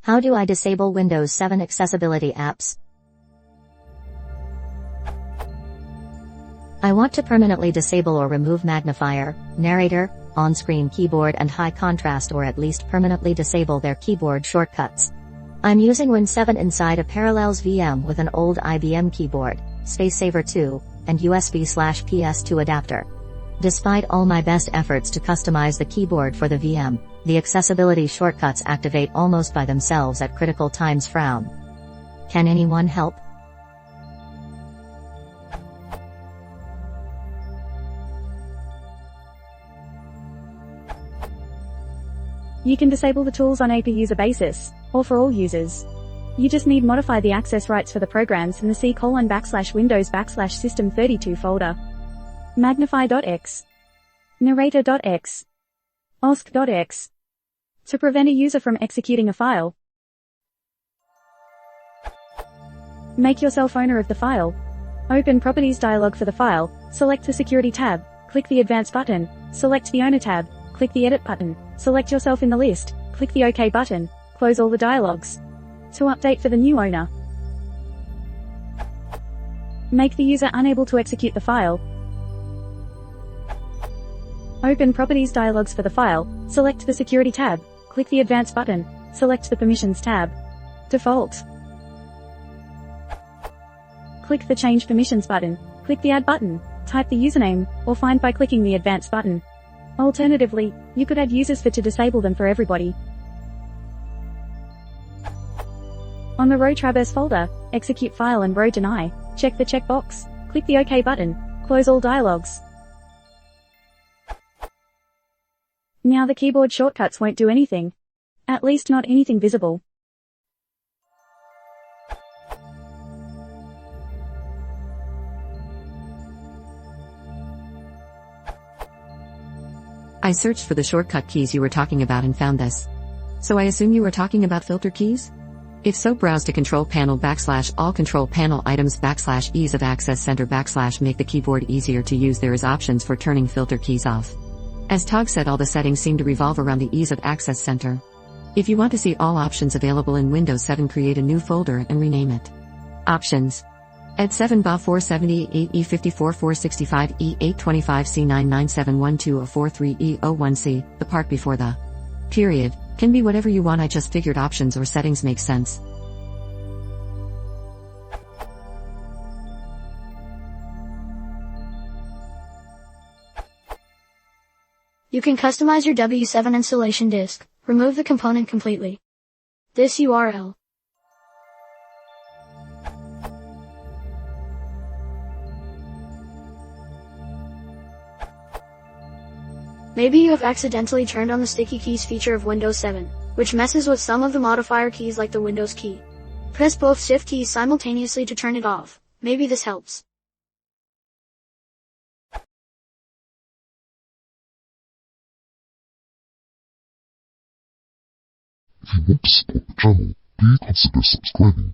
How do I disable Windows 7 accessibility apps? I want to permanently disable or remove magnifier, narrator, on-screen keyboard and high contrast, or at least permanently disable their keyboard shortcuts. I'm using Win 7 inside a Parallels VM with an old IBM keyboard, SpaceSaver 2, and USB/PS2 adapter. Despite all my best efforts to customize the keyboard for the VM, the accessibility shortcuts activate almost by themselves at critical times. Frown. Can anyone help? You can disable the tools on a per-user basis, or for all users. You just need modify the access rights for the programs in the C:\Windows\System32 folder. Magnify.x. Narrator.x. OSC.x. To prevent a user from executing a file, make yourself owner of the file. Open Properties dialog for the file, select the Security tab, click the Advanced button, select the Owner tab, click the Edit button, select yourself in the list, click the OK button, close all the dialogues. To update for the new owner, make the user unable to execute the file. Open Properties dialogs for the file, select the Security tab, click the Advanced button, select the Permissions tab. Default. Click the Change Permissions button, click the Add button, type the username, or find by clicking the Advanced button. Alternatively, you could add users to disable them for everybody. On the row traverse folder, execute file and row deny, check the checkbox, click the OK button, close all dialogues. Now the keyboard shortcuts won't do anything. At least not anything visible. I searched for the shortcut keys you were talking about and found this. So I assume you were talking about filter keys? If so, browse to Control Panel / all Control Panel items / ease of access center / make the keyboard easier to use. There is options for turning filter keys off. As Tog said, all the settings seem to revolve around the ease of access center. If you want to see all options available in Windows 7, create a new folder and rename it. Options. Ed 7 BA 478 E54 465 E825 C99712 E01C, the part before the period, can be whatever you want. I just figured options or settings make sense. You can customize your W7 installation disk. Remove the component completely. This URL. Maybe you have accidentally turned on the sticky keys feature of Windows 7, which messes with some of the modifier keys like the Windows key. Press both Shift keys simultaneously to turn it off. Maybe this helps. If you want to support the channel, please consider subscribing.